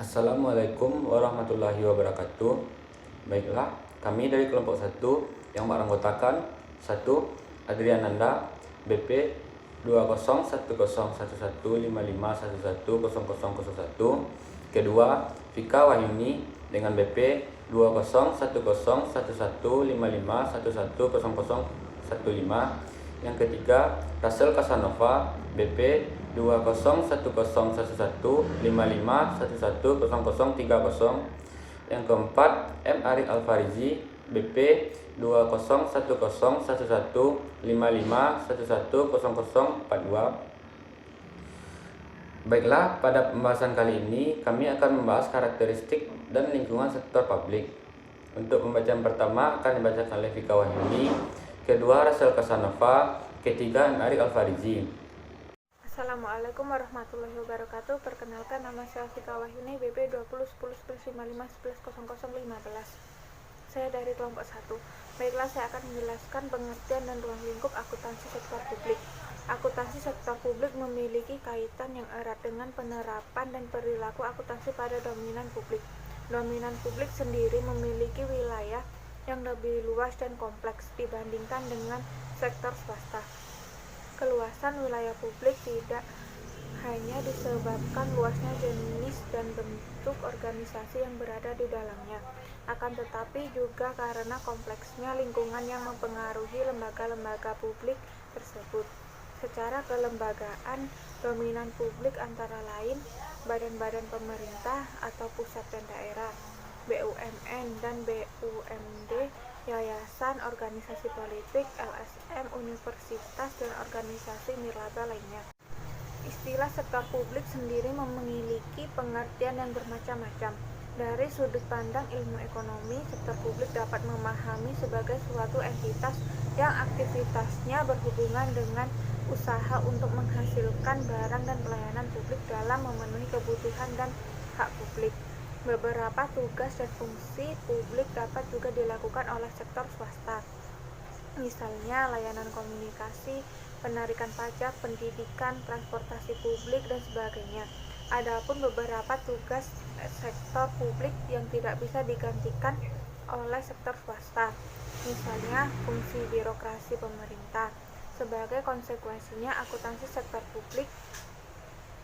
Assalamualaikum warahmatullahi wabarakatuh. Baiklah, kami dari kelompok 1 yang beranggotakan 1. Adrian Nanda, BP 20101155110001. Kedua, Vika Wahyuni dengan BP 20101155110015. Yang ketiga, Russell Casanova, BP 20101155110030. Yang keempat, M. Arif Alfarizi, BP 20101155110042. Baiklah, pada pembahasan kali ini kami akan membahas karakteristik dan lingkungan sektor publik. Untuk pembacaan pertama akan dibacakan oleh Vika Wahyuni, kedua Russell Casanova, ketiga M. Arif Alfarizi. Assalamualaikum warahmatullahi wabarakatuh. Perkenalkan, nama saya Vika Wahyuni, BP 20101155110015. Saya dari kelompok 1. Baiklah, saya akan menjelaskan pengertian dan ruang lingkup akuntansi sektor publik. Akuntansi sektor publik memiliki kaitan yang erat dengan penerapan dan perilaku akuntansi pada dominan publik. Dominan publik sendiri memiliki wilayah yang lebih luas dan kompleks dibandingkan dengan sektor swasta. Keluasan wilayah publik tidak hanya disebabkan luasnya jenis dan bentuk organisasi yang berada di dalamnya, akan tetapi juga karena kompleksnya lingkungan yang mempengaruhi lembaga-lembaga publik tersebut. Secara kelembagaan, dominan publik antara lain badan-badan pemerintah atau pusat dan daerah, BUMN dan BUMD, yayasan, organisasi politik, LSM, universitas, dan organisasi nirlaba lainnya. Istilah sektor publik sendiri memiliki pengertian yang bermacam-macam. Dari sudut pandang ilmu ekonomi, sektor publik dapat memahami sebagai suatu entitas yang aktivitasnya berhubungan dengan usaha untuk menghasilkan barang dan pelayanan publik dalam memenuhi kebutuhan dan hak publik. Beberapa tugas dan fungsi publik dapat juga dilakukan oleh sektor swasta, misalnya layanan komunikasi, penarikan pajak, pendidikan, transportasi publik, dan sebagainya. Adapun beberapa tugas sektor publik yang tidak bisa digantikan oleh sektor swasta, misalnya fungsi birokrasi pemerintah. Sebagai konsekuensinya, akuntansi sektor publik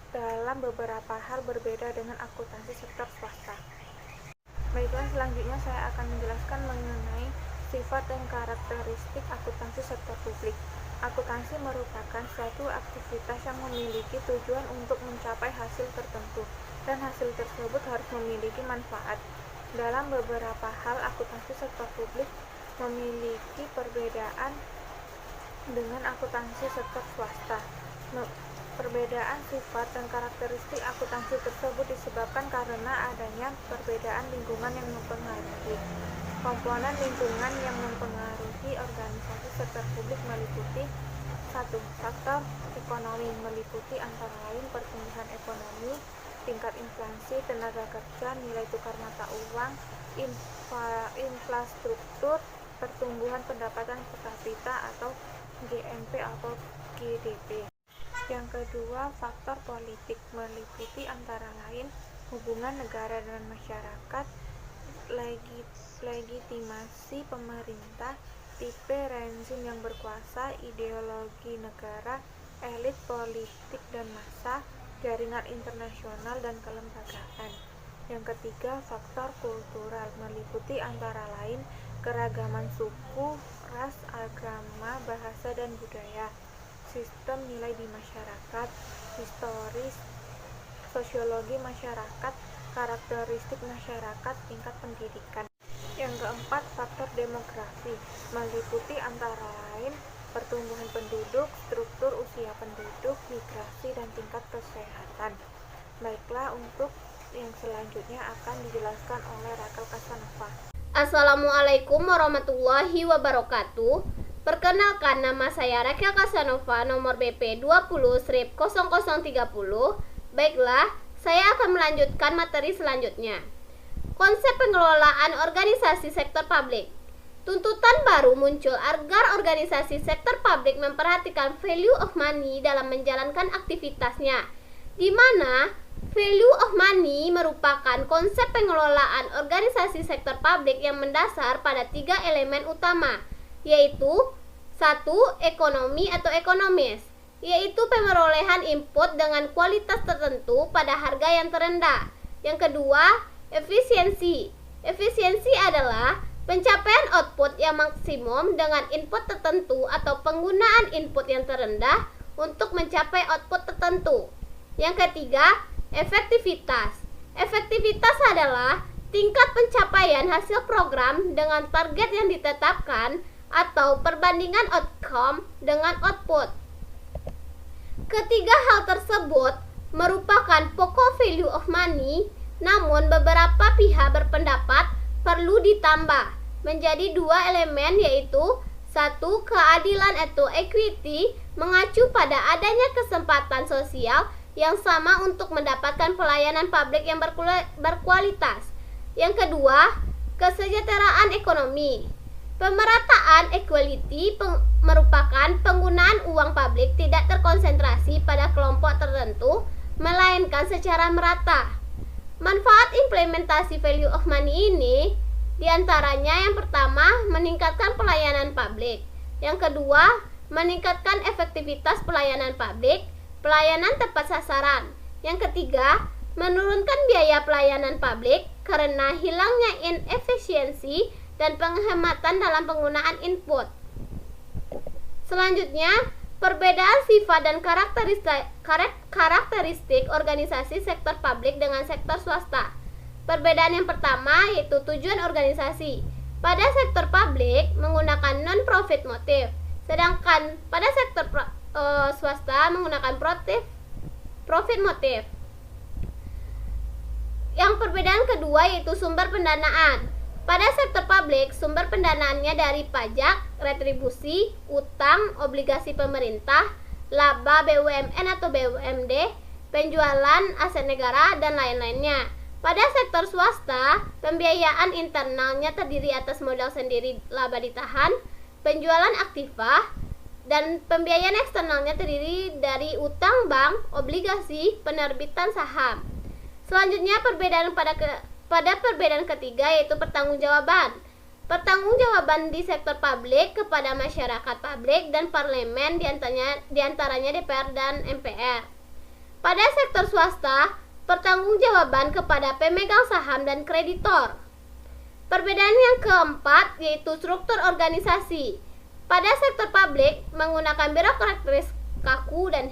dalam beberapa hal berbeda dengan akuntansi sektor swasta. Baiklah, selanjutnya saya akan menjelaskan mengenai sifat dan karakteristik akuntansi sektor publik. Akuntansi merupakan suatu aktivitas yang memiliki tujuan untuk mencapai hasil tertentu, dan hasil tersebut harus memiliki manfaat. Dalam beberapa hal, akuntansi sektor publik memiliki perbedaan dengan akuntansi sektor swasta. Perbedaan sifat dan karakteristik akuntansi tersebut disebabkan karena adanya perbedaan lingkungan yang mempengaruhi. Komponen lingkungan yang mempengaruhi organisasi sektor publik meliputi 1. Faktor ekonomi, meliputi antara lain pertumbuhan ekonomi, tingkat inflasi, tenaga kerja, nilai tukar mata uang, infrastruktur, pertumbuhan pendapatan per kapita atau GNP atau GDP. Yang kedua, faktor politik, meliputi antara lain hubungan negara dan masyarakat, legitimasi pemerintah, tipe rezim yang berkuasa, ideologi negara, elit politik dan massa, jaringan internasional dan kelembagaan. Yang ketiga, faktor kultural, meliputi antara lain keragaman suku, ras, agama, bahasa, dan budaya, sistem nilai di masyarakat, historis, sosiologi masyarakat, karakteristik masyarakat, tingkat pendidikan. Yang keempat, faktor demografi, meliputi antara lain pertumbuhan penduduk, struktur usia penduduk, migrasi, dan tingkat kesehatan. Baiklah, untuk yang selanjutnya akan dijelaskan oleh Russell Casanova. Assalamualaikum warahmatullahi wabarakatuh. Perkenalkan, nama saya Russell Casanova, nomor BP 20/0030. Baiklah, saya akan melanjutkan materi selanjutnya. Konsep pengelolaan organisasi sektor publik. Tuntutan baru muncul agar organisasi sektor publik memperhatikan value of money dalam menjalankan aktivitasnya, di mana Value of money merupakan konsep pengelolaan organisasi sektor publik yang mendasar pada 3 elemen utama, yaitu 1. Ekonomi atau ekonomis, yaitu pemerolehan input dengan kualitas tertentu pada harga yang terendah. Yang kedua, efisiensi. Efisiensi adalah pencapaian output yang maksimum dengan input tertentu atau penggunaan input yang terendah untuk mencapai output tertentu. Yang ketiga, efektivitas. Efektivitas adalah tingkat pencapaian hasil program dengan target yang ditetapkan atau perbandingan outcome dengan output. Ketiga hal tersebut merupakan pokok value of money, namun beberapa pihak berpendapat perlu ditambah menjadi 2 elemen, yaitu 1. Keadilan atau equity, mengacu pada adanya kesempatan sosial yang sama untuk mendapatkan pelayanan publik yang berkualitas. Yang kedua, kesejahteraan ekonomi. Pemerataan equality merupakan penggunaan uang publik tidak terkonsentrasi pada kelompok tertentu, melainkan secara merata. Manfaat implementasi value of money ini diantaranya yang pertama, meningkatkan pelayanan publik. Yang kedua, meningkatkan efektivitas pelayanan publik, pelayanan tepat sasaran. Yang ketiga, menurunkan biaya pelayanan publik karena hilangnya inefisiensi dan penghematan dalam penggunaan input. Selanjutnya, perbedaan sifat dan karakteristik organisasi sektor publik dengan sektor swasta. Perbedaan yang pertama yaitu tujuan organisasi. Pada sektor publik menggunakan non-profit motif, sedangkan pada sektor swasta menggunakan profit motif. Yang perbedaan kedua yaitu sumber pendanaan. Pada sektor publik, sumber pendanaannya dari pajak, retribusi, utang, obligasi pemerintah, laba BUMN atau BUMD, penjualan aset negara, dan lain-lainnya. Pada sektor swasta, pembiayaan internalnya terdiri atas modal sendiri laba ditahan, penjualan aktiva, dan pembiayaan eksternalnya terdiri dari utang bank, obligasi, penerbitan saham. Selanjutnya pada perbedaan ketiga yaitu pertanggungjawaban. Pertanggungjawaban di sektor publik kepada masyarakat publik dan parlemen diantaranya DPR dan MPR. Pada sektor swasta, pertanggungjawaban kepada pemegang saham dan kreditor. Perbedaan yang keempat yaitu struktur organisasi. Pada sektor publik menggunakan birokratis kaku dan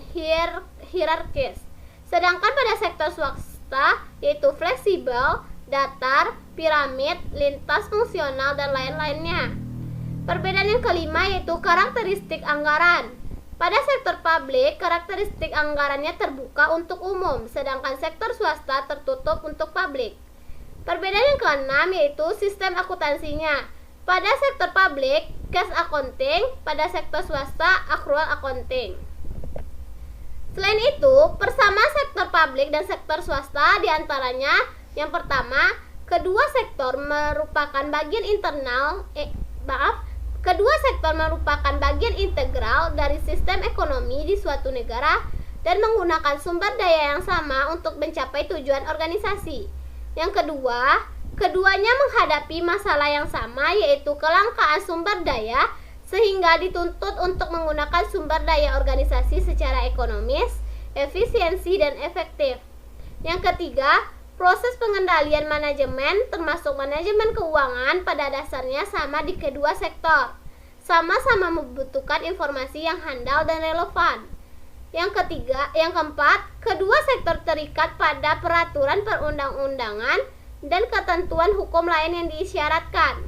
hierarkis. Sedangkan pada sektor swasta yaitu fleksibel, datar, piramid, lintas fungsional, dan lain-lainnya. Perbedaan yang kelima yaitu karakteristik anggaran. Pada sektor publik, karakteristik anggarannya terbuka untuk umum, sedangkan sektor swasta tertutup untuk publik. Perbedaan yang keenam yaitu sistem akuntansinya. Pada sektor publik, cash accounting, pada sektor swasta, accrual accounting. Selain itu, persamaan sektor publik dan sektor swasta diantaranya yang pertama, kedua sektor merupakan bagian integral dari sistem ekonomi di suatu negara dan menggunakan sumber daya yang sama untuk mencapai tujuan organisasi. Yang kedua, keduanya menghadapi masalah yang sama yaitu kelangkaan sumber daya sehingga dituntut untuk menggunakan sumber daya organisasi secara ekonomis, efisiensi, dan efektif. Yang ketiga, proses pengendalian manajemen termasuk manajemen keuangan pada dasarnya sama di kedua sektor. Sama-sama membutuhkan informasi yang handal dan relevan. Yang keempat, kedua sektor terikat pada peraturan perundang-undangan dan ketentuan hukum lain yang diisyaratkan.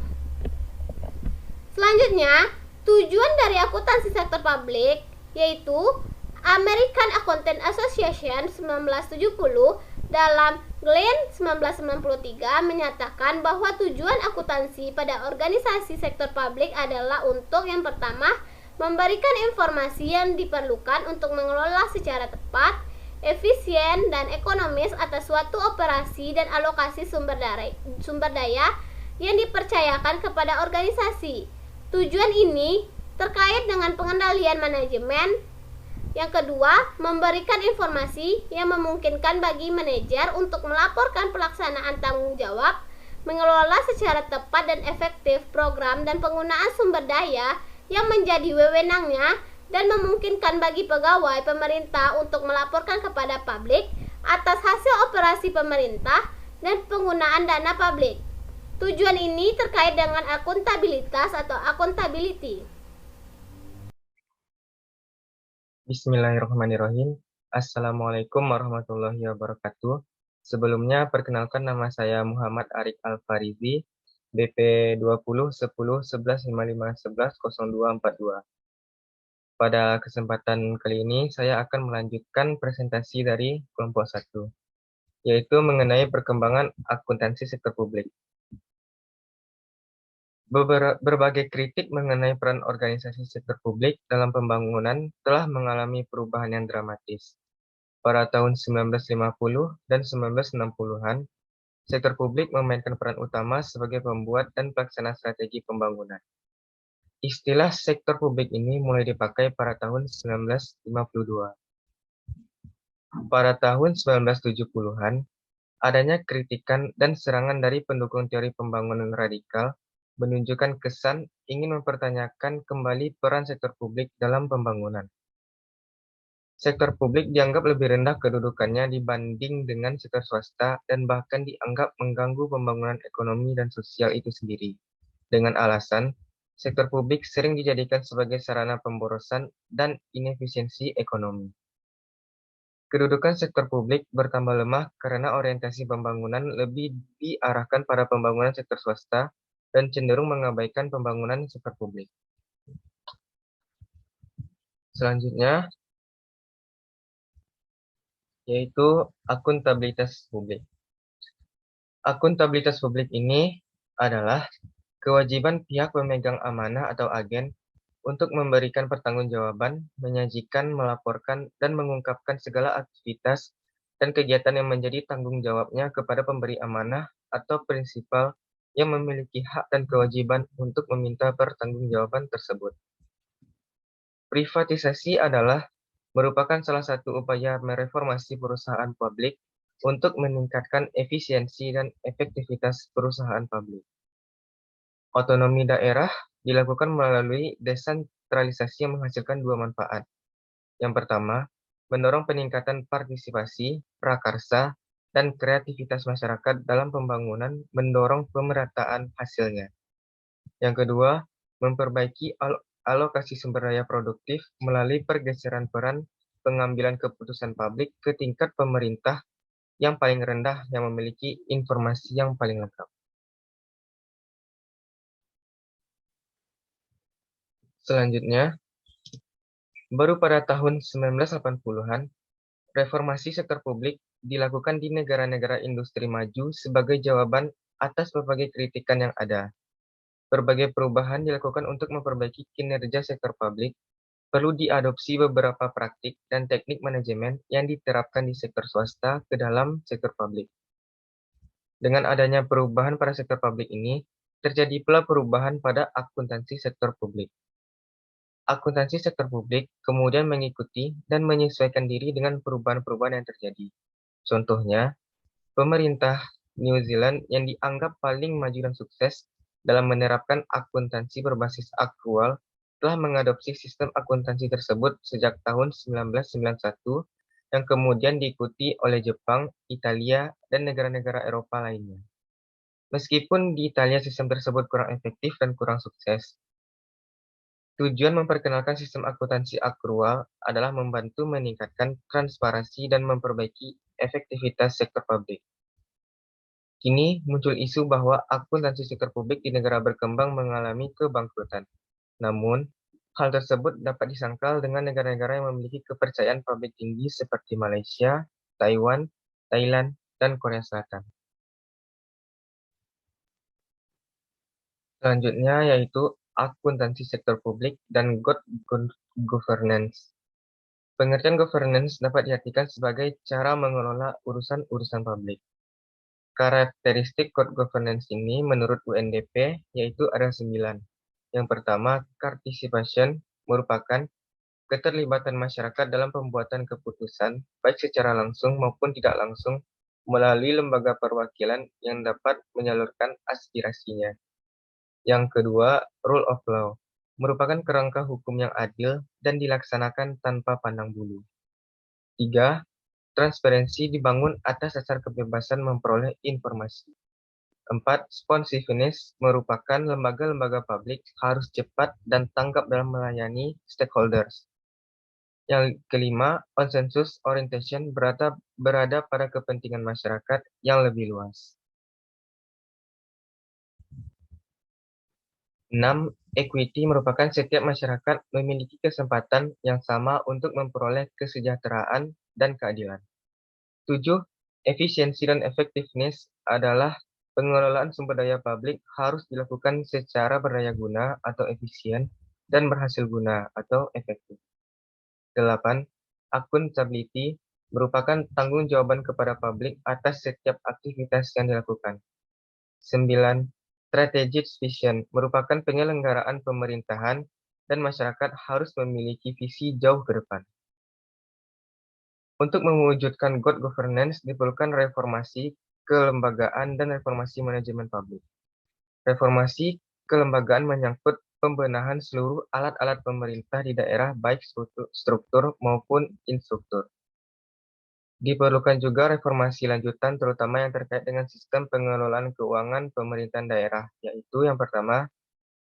Selanjutnya, tujuan dari akuntansi sektor publik yaitu American Accountant Association 1970 dalam Glenn 1993 menyatakan bahwa tujuan akuntansi pada organisasi sektor publik adalah untuk yang pertama, memberikan informasi yang diperlukan untuk mengelola secara tepat, efisien, dan ekonomis atas suatu operasi dan alokasi sumber daya yang dipercayakan kepada organisasi. Tujuan ini terkait dengan pengendalian manajemen Yang kedua, memberikan informasi yang memungkinkan bagi manajer untuk melaporkan pelaksanaan tanggung jawab, mengelola secara tepat dan efektif program dan penggunaan sumber daya yang menjadi wewenangnya, dan memungkinkan bagi pegawai pemerintah untuk melaporkan kepada publik atas hasil operasi pemerintah dan penggunaan dana publik. Tujuan ini terkait dengan akuntabilitas atau accountability. Bismillahirrahmanirrahim. Assalamualaikum warahmatullahi wabarakatuh. Sebelumnya, perkenalkan nama saya Muhammad Arik Al-Farizi, BP 20 10 11 55 11 0242. Pada kesempatan kali ini, saya akan melanjutkan presentasi dari kelompok 1, yaitu mengenai perkembangan akuntansi sektor publik. Berbagai kritik mengenai peran organisasi sektor publik dalam pembangunan telah mengalami perubahan yang dramatis. Pada tahun 1950 dan 1960-an, sektor publik memainkan peran utama sebagai pembuat dan pelaksana strategi pembangunan. Istilah sektor publik ini mulai dipakai pada tahun 1952. Pada tahun 1970-an, adanya kritikan dan serangan dari pendukung teori pembangunan radikal menunjukkan kesan ingin mempertanyakan kembali peran sektor publik dalam pembangunan. Sektor publik dianggap lebih rendah kedudukannya dibanding dengan sektor swasta dan bahkan dianggap mengganggu pembangunan ekonomi dan sosial itu sendiri, dengan alasan sektor publik sering dijadikan sebagai sarana pemborosan dan inefisiensi ekonomi. Kedudukan sektor publik bertambah lemah karena orientasi pembangunan lebih diarahkan pada pembangunan sektor swasta dan cenderung mengabaikan pembangunan sektor publik. Selanjutnya, yaitu akuntabilitas publik. Akuntabilitas publik ini adalah kewajiban pihak pemegang amanah atau agen untuk memberikan pertanggungjawaban, menyajikan, melaporkan, dan mengungkapkan segala aktivitas dan kegiatan yang menjadi tanggung jawabnya kepada pemberi amanah atau prinsipal yang memiliki hak dan kewajiban untuk meminta pertanggungjawaban tersebut. Privatisasi merupakan salah satu upaya mereformasi perusahaan publik untuk meningkatkan efisiensi dan efektivitas perusahaan publik. Otonomi daerah dilakukan melalui desentralisasi yang menghasilkan dua manfaat. Yang pertama, mendorong peningkatan partisipasi, prakarsa, dan kreativitas masyarakat dalam pembangunan, mendorong pemerataan hasilnya. Yang kedua, memperbaiki alokasi sumber daya produktif melalui pergeseran peran pengambilan keputusan publik ke tingkat pemerintah yang paling rendah yang memiliki informasi yang paling lengkap. Selanjutnya, baru pada tahun 1980-an, reformasi sektor publik dilakukan di negara-negara industri maju sebagai jawaban atas berbagai kritikan yang ada. Berbagai perubahan dilakukan untuk memperbaiki kinerja sektor publik. Perlu diadopsi beberapa praktik dan teknik manajemen yang diterapkan di sektor swasta ke dalam sektor publik. Dengan adanya perubahan pada sektor publik ini, terjadi pula perubahan pada akuntansi sektor publik. Akuntansi sektor publik kemudian mengikuti dan menyesuaikan diri dengan perubahan-perubahan yang terjadi. Contohnya, pemerintah New Zealand yang dianggap paling maju dan sukses dalam menerapkan akuntansi berbasis akrual telah mengadopsi sistem akuntansi tersebut sejak tahun 1991 yang kemudian diikuti oleh Jepang, Italia, dan negara-negara Eropa lainnya. Meskipun di Italia sistem tersebut kurang efektif dan kurang sukses, tujuan memperkenalkan sistem akuntansi akrual adalah membantu meningkatkan transparansi dan memperbaiki efektivitas sektor publik. Kini muncul isu bahwa akuntansi sektor publik di negara berkembang mengalami kebangkrutan. Namun, hal tersebut dapat disangkal dengan negara-negara yang memiliki kepercayaan publik tinggi seperti Malaysia, Taiwan, Thailand, dan Korea Selatan. Selanjutnya yaitu akuntansi sektor publik dan good governance. Pengertian governance dapat diartikan sebagai cara mengelola urusan-urusan publik. Karakteristik good governance ini menurut UNDP yaitu ada 9. Yang pertama, participation merupakan keterlibatan masyarakat dalam pembuatan keputusan, baik secara langsung maupun tidak langsung, melalui lembaga perwakilan yang dapat menyalurkan aspirasinya. Yang kedua, rule of law, merupakan kerangka hukum yang adil dan dilaksanakan tanpa pandang bulu. 3. Transparansi dibangun atas dasar kebebasan memperoleh informasi. 4. Responsiveness merupakan lembaga-lembaga publik harus cepat dan tanggap dalam melayani stakeholders. Yang kelima, consensus orientation berada pada kepentingan masyarakat yang lebih luas. 6. Equity merupakan setiap masyarakat memiliki kesempatan yang sama untuk memperoleh kesejahteraan dan keadilan. 7. Efisiensi dan effectiveness adalah pengelolaan sumber daya publik harus dilakukan secara berdaya guna atau efisien dan berhasil guna atau efektif. 8. Accountability merupakan tanggung jawaban kepada publik atas setiap aktivitas yang dilakukan. 9. Strategic vision merupakan penyelenggaraan pemerintahan dan masyarakat harus memiliki visi jauh ke depan. Untuk mewujudkan good governance diperlukan reformasi kelembagaan dan reformasi manajemen publik. Reformasi kelembagaan menyangkut pembenahan seluruh alat-alat pemerintah di daerah baik struktur maupun instruktur. Diperlukan juga reformasi lanjutan terutama yang terkait dengan sistem pengelolaan keuangan pemerintahan daerah, yaitu yang pertama,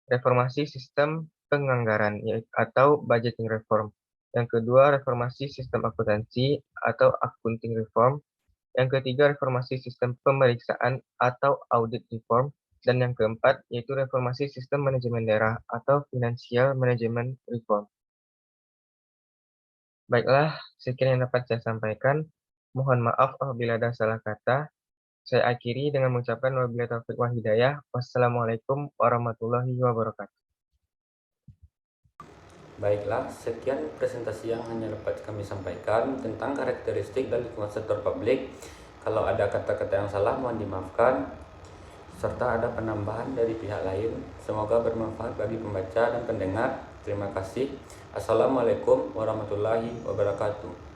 reformasi sistem penganggaran atau budgeting reform. Yang kedua, reformasi sistem akuntansi atau accounting reform. Yang ketiga, reformasi sistem pemeriksaan atau audit reform. Dan yang keempat, yaitu reformasi sistem manajemen daerah atau financial management reform. Baiklah, sekian yang dapat saya sampaikan. Mohon maaf apabila ada salah kata. Saya akhiri dengan mengucapkan wabillahi taufiq wal hidayah. Wassalamualaikum warahmatullahi wabarakatuh. Baiklah, sekian presentasi yang hanya dapat kami sampaikan tentang karakteristik dan lingkungan sektor publik. Kalau ada kata-kata yang salah mohon dimaafkan, serta ada penambahan dari pihak lain. Semoga bermanfaat bagi pembaca dan pendengar. Terima kasih. Assalamualaikum warahmatullahi wabarakatuh.